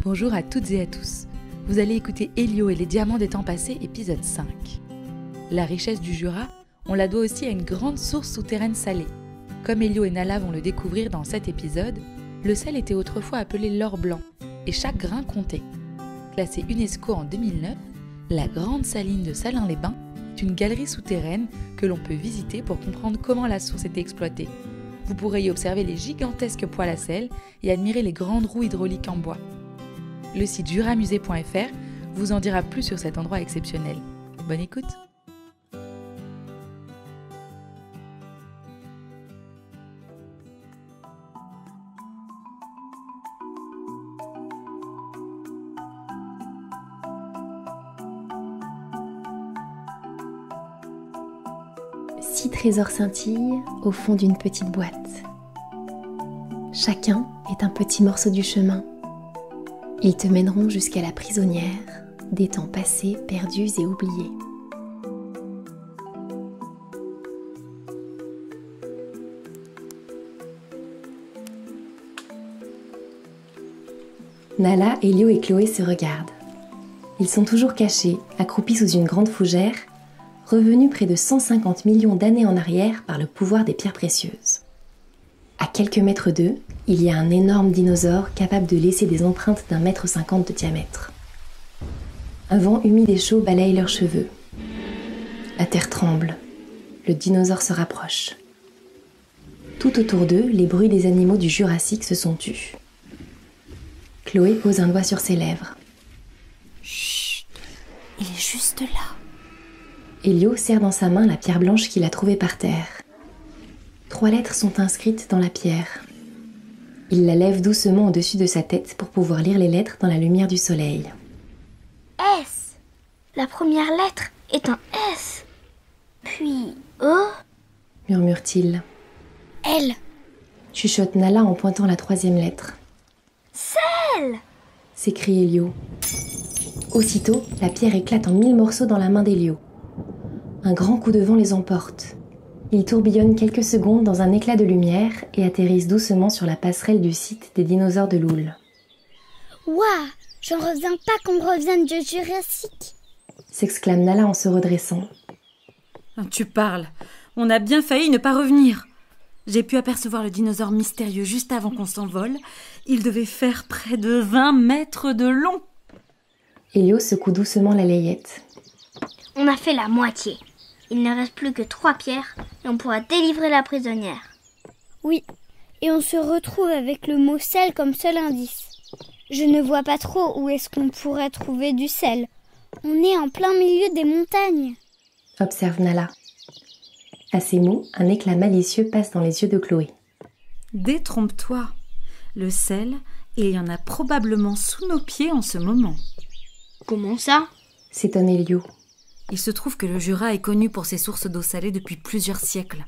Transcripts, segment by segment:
Bonjour à toutes et à tous. Vous allez écouter Elio et les diamants des temps passés, épisode 5. La richesse du Jura, on la doit aussi à une grande source souterraine salée. Comme Elio et Nala vont le découvrir dans cet épisode, le sel était autrefois appelé l'or blanc, et chaque grain comptait. Classée UNESCO en 2009, la Grande Saline de Salins-les-Bains est une galerie souterraine que l'on peut visiter pour comprendre comment la source était exploitée. Vous pourrez y observer les gigantesques poêles à sel et admirer les grandes roues hydrauliques en bois. Le site juramusée.fr vous en dira plus sur cet endroit exceptionnel. Bonne écoute! Six trésors scintillent au fond d'une petite boîte. Chacun est un petit morceau du chemin. Ils te mèneront jusqu'à la prisonnière des temps passés, perdus et oubliés. Nala, Elio et Chloé se regardent. Ils sont toujours cachés, accroupis sous une grande fougère, revenus près de 150 millions d'années en arrière par le pouvoir des pierres précieuses. À quelques mètres d'eux, il y a un énorme dinosaure capable de laisser des empreintes d'1,50 m de diamètre. Un vent humide et chaud balaye leurs cheveux. La terre tremble. Le dinosaure se rapproche. Tout autour d'eux, les bruits des animaux du Jurassique se sont tus. Chloé pose un doigt sur ses lèvres. Chut, il est juste là. Elio serre dans sa main la pierre blanche qu'il a trouvée par terre. 3 lettres sont inscrites dans la pierre. Il la lève doucement au-dessus de sa tête pour pouvoir lire les lettres dans la lumière du soleil. S. La première lettre est un S. Puis E. Murmure-t-il. L. Chuchote Nala en pointant la 3e lettre. Sel. S'écrie Elio. Aussitôt, la pierre éclate en 1000 morceaux dans la main d'Elio. Un grand coup de vent les emporte. Ils tourbillonnent quelques secondes dans un éclat de lumière et atterrissent doucement sur la passerelle du site des dinosaures de Loul. Ouah, j'en reviens pas qu'on revienne du Jurassique, s'exclame Nala en se redressant. Tu parles. On a bien failli ne pas revenir. J'ai pu apercevoir le dinosaure mystérieux juste avant qu'on s'envole. Il devait faire près de 20 mètres de long. Elio secoue doucement la layette. On a fait la moitié. Il ne reste plus que 3 pierres et on pourra délivrer la prisonnière. Oui, et on se retrouve avec le mot sel comme seul indice. Je ne vois pas trop où est-ce qu'on pourrait trouver du sel. On est en plein milieu des montagnes. Observe Nala. À ces mots, un éclat malicieux passe dans les yeux de Chloé. Détrompe-toi. Le sel, il y en a probablement sous nos pieds en ce moment. Comment ça ? S'étonne Elio. Il se trouve que le Jura est connu pour ses sources d'eau salée depuis plusieurs siècles.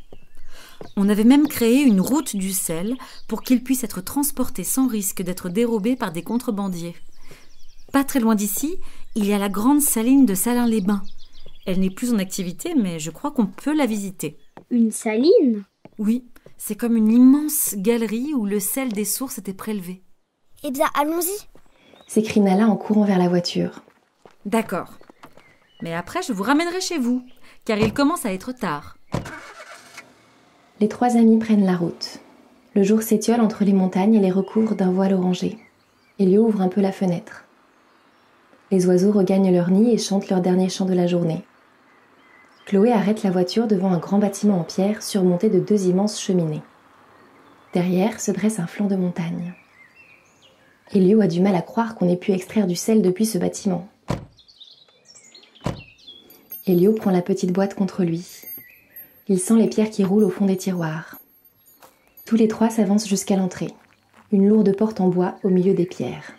On avait même créé une route du sel pour qu'il puisse être transporté sans risque d'être dérobé par des contrebandiers. Pas très loin d'ici, il y a la grande saline de Salins-les-Bains. Elle n'est plus en activité, mais je crois qu'on peut la visiter. Une saline ? Oui, c'est comme une immense galerie où le sel des sources était prélevé. Eh bien, allons-y, s'écrie Nala en courant vers la voiture. D'accord. Mais après, je vous ramènerai chez vous, car il commence à être tard. Les 3 amis prennent la route. Le jour s'étiole entre les montagnes et les recouvre d'un voile orangé. Elio ouvre un peu la fenêtre. Les oiseaux regagnent leur nid et chantent leur dernier chant de la journée. Chloé arrête la voiture devant un grand bâtiment en pierre surmonté de 2 immenses cheminées. Derrière se dresse un flanc de montagne. Elio a du mal à croire qu'on ait pu extraire du sel depuis ce bâtiment. Elio prend la petite boîte contre lui. Il sent les pierres qui roulent au fond des tiroirs. Tous les 3 s'avancent jusqu'à l'entrée. Une lourde porte en bois au milieu des pierres.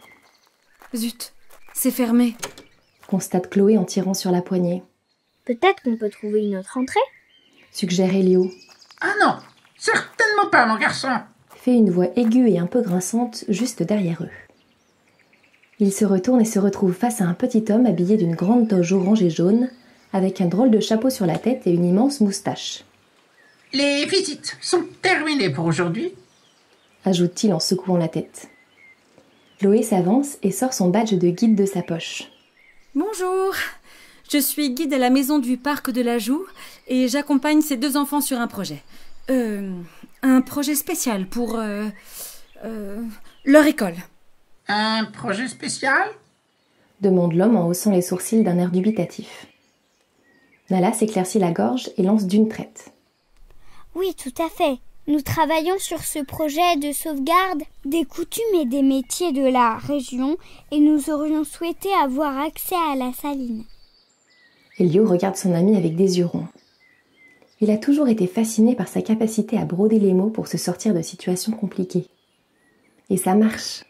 Zut, c'est fermé, constate Chloé en tirant sur la poignée. Peut-être qu'on peut trouver une autre entrée ? Suggère Elio. Ah non, certainement pas, mon garçon. Fait une voix aiguë et un peu grinçante juste derrière eux. Ils se retournent et se retrouvent face à un petit homme habillé d'une grande toge orange et jaune, avec un drôle de chapeau sur la tête et une immense moustache. Les visites sont terminées pour aujourd'hui, ajoute-t-il en secouant la tête. Chloé s'avance et sort son badge de guide de sa poche. Bonjour, je suis guide à la maison du parc de la Joux et j'accompagne ces 2 enfants sur un projet. Un projet spécial pour leur école. Un projet spécial? Demande l'homme en haussant les sourcils d'un air dubitatif. Nala s'éclaircit la gorge et lance d'une traite. Oui, tout à fait. Nous travaillons sur ce projet de sauvegarde des coutumes et des métiers de la région et nous aurions souhaité avoir accès à la saline. Elio regarde son ami avec des yeux ronds. Il a toujours été fasciné par sa capacité à broder les mots pour se sortir de situations compliquées. Et ça marche.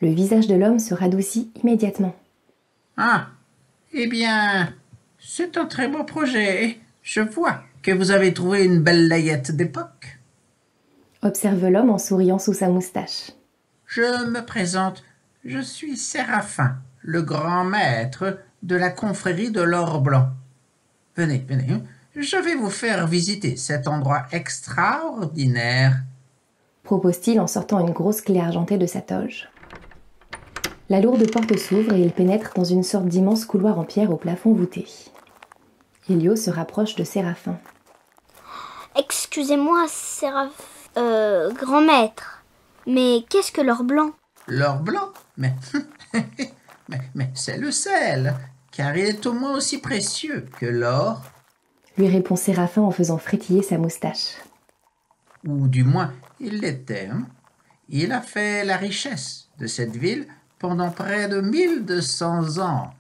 Le visage de l'homme se radoucit immédiatement. Ah, eh bien, c'est un très beau projet. Je vois que vous avez trouvé une belle layette d'époque. Observe l'homme en souriant sous sa moustache. Je me présente, je suis Séraphin, le grand maître de la confrérie de l'or blanc. Venez, venez, je vais vous faire visiter cet endroit extraordinaire. Propose-t-il en sortant une grosse clé argentée de sa toge. La lourde porte s'ouvre et il pénètre dans une sorte d'immense couloir en pierre au plafond voûté. Elio se rapproche de Séraphin. Excusez-moi, grand maître, mais qu'est-ce que l'or blanc? L'or blanc? Mais, mais c'est le sel, car il est au moins aussi précieux que l'or. Lui répond Séraphin en faisant frétiller sa moustache. Ou du moins, il l'était. Il a fait la richesse de cette ville pendant près de 1200 ans.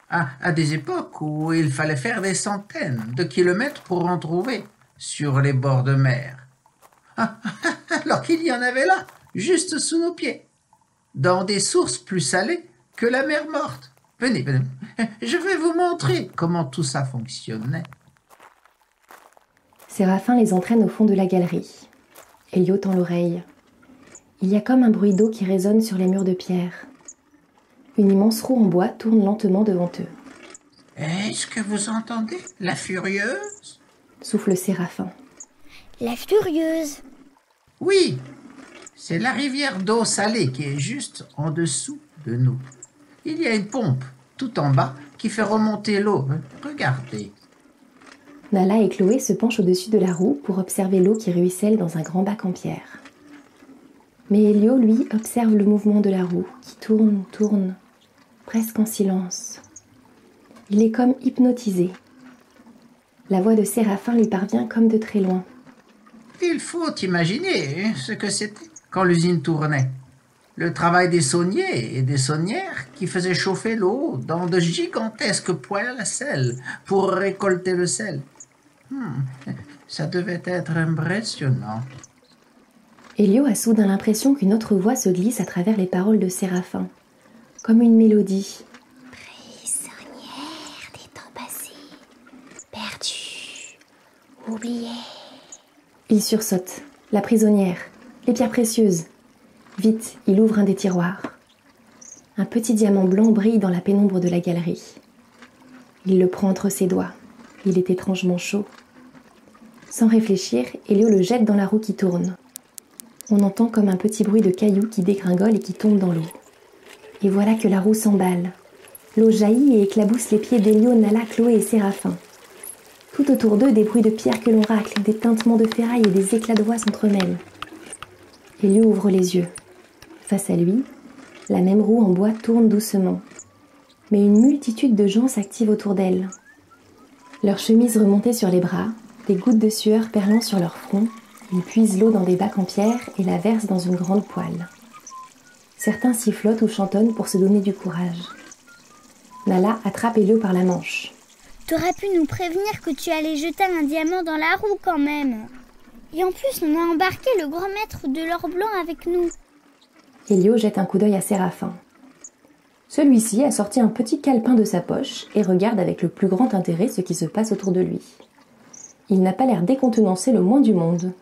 À des époques où il fallait faire des centaines de kilomètres pour en trouver sur les bords de mer. Alors qu'il y en avait là, juste sous nos pieds, dans des sources plus salées que la mer morte. Venez, venez, je vais vous montrer comment tout ça fonctionnait. Séraphin les entraîne au fond de la galerie. Elio tend l'oreille. Il y a comme un bruit d'eau qui résonne sur les murs de pierre. Une immense roue en bois tourne lentement devant eux. Est-ce que vous entendez la furieuse? Souffle Séraphin. La furieuse. Oui, c'est la rivière d'eau salée qui est juste en dessous de nous. Il y a une pompe tout en bas qui fait remonter l'eau. Regardez. Nala et Chloé se penchent au-dessus de la roue pour observer l'eau qui ruisselle dans un grand bac en pierre. Mais Elio, lui, observe le mouvement de la roue qui tourne, presque en silence. Il est comme hypnotisé. La voix de Séraphin lui parvient comme de très loin. Il faut imaginer ce que c'était quand l'usine tournait. Le travail des sauniers et des saunières qui faisaient chauffer l'eau dans de gigantesques poêles à sel pour récolter le sel. Ça devait être impressionnant. Elio a soudain l'impression qu'une autre voix se glisse à travers les paroles de Séraphin, comme une mélodie. Prisonnière des temps passés, perdue, oubliée. Il sursaute. La prisonnière, les pierres précieuses. Vite, il ouvre un des tiroirs. Un petit diamant blanc brille dans la pénombre de la galerie. Il le prend entre ses doigts. Il est étrangement chaud. Sans réfléchir, Elio le jette dans la roue qui tourne. On entend comme un petit bruit de cailloux qui dégringolent et qui tombent dans l'eau. Et voilà que la roue s'emballe. L'eau jaillit et éclabousse les pieds d'Elio, Nala, Chloé et Séraphin. Tout autour d'eux, des bruits de pierre que l'on racle, des tintements de ferraille et des éclats de voix s'entremêlent. Elio ouvre les yeux. Face à lui, la même roue en bois tourne doucement. Mais une multitude de gens s'activent autour d'elle. Leurs chemises remontées sur les bras, des gouttes de sueur perlant sur leur front, ils puisent l'eau dans des bacs en pierre et la versent dans une grande poêle. Certains sifflotent ou chantonnent pour se donner du courage. Nala attrape Elio par la manche. T'aurais pu nous prévenir que tu allais jeter un diamant dans la roue quand même. Et en plus, on a embarqué le grand maître de l'or blanc avec nous. Elio jette un coup d'œil à Séraphin. Celui-ci a sorti un petit calepin de sa poche et regarde avec le plus grand intérêt ce qui se passe autour de lui. Il n'a pas l'air décontenancé le moins du monde.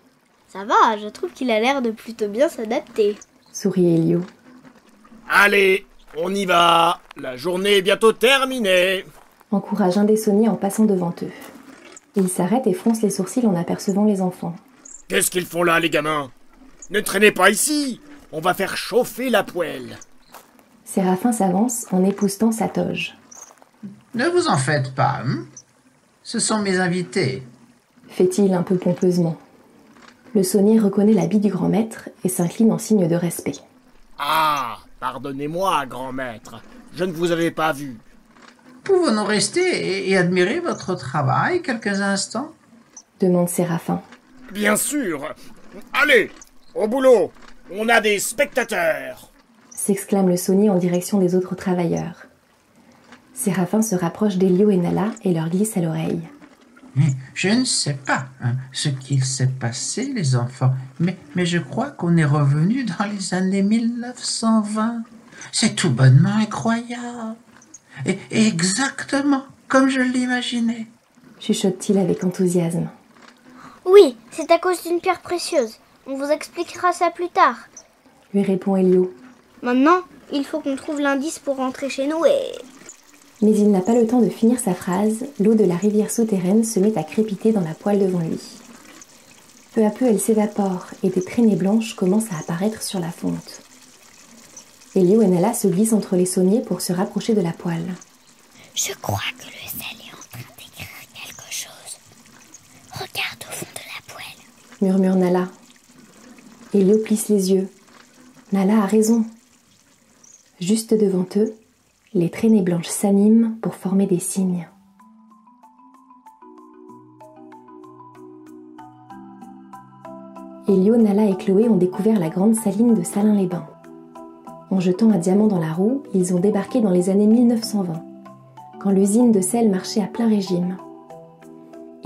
Ça va, je trouve qu'il a l'air de plutôt bien s'adapter. Sourit Elio. Allez, on y va. La journée est bientôt terminée. Encourage un des sauniers en passant devant eux. Il s'arrête et fronce les sourcils en apercevant les enfants. Qu'est-ce qu'ils font là, les gamins? Ne traînez pas ici. On va faire chauffer la poêle. Séraphin s'avance en époussetant sa toge. Ne vous en faites pas, hein? Ce sont mes invités. Fait-il un peu pompeusement. Le saunier reconnaît l'habit du grand maître et s'incline en signe de respect. Ah, pardonnez-moi, grand maître. Je ne vous avais pas vu. Pouvons-nous rester et admirer votre travail quelques instants? Demande Séraphin. Bien sûr. Allez, au boulot. On a des spectateurs. S'exclame le saunier en direction des autres travailleurs. Séraphin se rapproche d'Elio et Nala et leur glisse à l'oreille. Je ne sais pas ce qu'il s'est passé, les enfants, mais je crois qu'on est revenu dans les années 1920. C'est tout bonnement incroyable. Et exactement comme je l'imaginais. Chuchote-t-il avec enthousiasme. Oui, c'est à cause d'une pierre précieuse. On vous expliquera ça plus tard. Lui répond Elio. Maintenant, il faut qu'on trouve l'indice pour rentrer chez nous et... Mais il n'a pas le temps de finir sa phrase, l'eau de la rivière souterraine se met à crépiter dans la poêle devant lui. Peu à peu, elle s'évapore et des traînées blanches commencent à apparaître sur la fonte. Elio et Nala se glissent entre les sauniers pour se rapprocher de la poêle. Je crois que le sel est en train d'écrire quelque chose. Regarde au fond de la poêle. Murmure Nala. Elio plisse les yeux. Nala a raison. Juste devant eux, les traînées blanches s'animent pour former des signes. Elio, Nala et Chloé ont découvert la grande saline de Salins-les-Bains. En jetant un diamant dans la roue, ils ont débarqué dans les années 1920, quand l'usine de sel marchait à plein régime.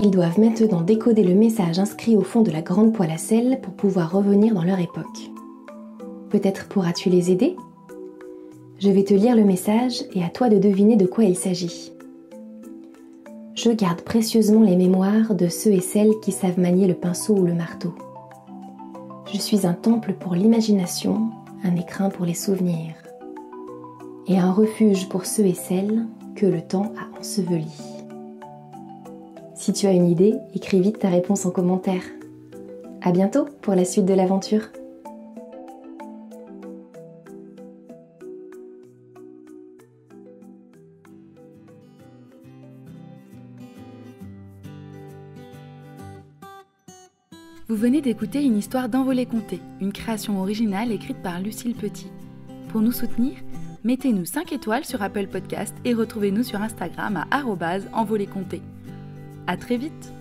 Ils doivent maintenant décoder le message inscrit au fond de la grande poêle à sel pour pouvoir revenir dans leur époque. Peut-être pourras-tu les aider ? Je vais te lire le message et à toi de deviner de quoi il s'agit. Je garde précieusement les mémoires de ceux et celles qui savent manier le pinceau ou le marteau. Je suis un temple pour l'imagination, un écrin pour les souvenirs, et un refuge pour ceux et celles que le temps a ensevelis. Si tu as une idée, écris vite ta réponse en commentaire. À bientôt pour la suite de l'aventure. Vous venez d'écouter une histoire d'Envolée Conté, une création originale écrite par Lucille Petit. Pour nous soutenir, mettez-nous 5 étoiles sur Apple Podcast et retrouvez-nous sur Instagram à @envoléconté. À très vite!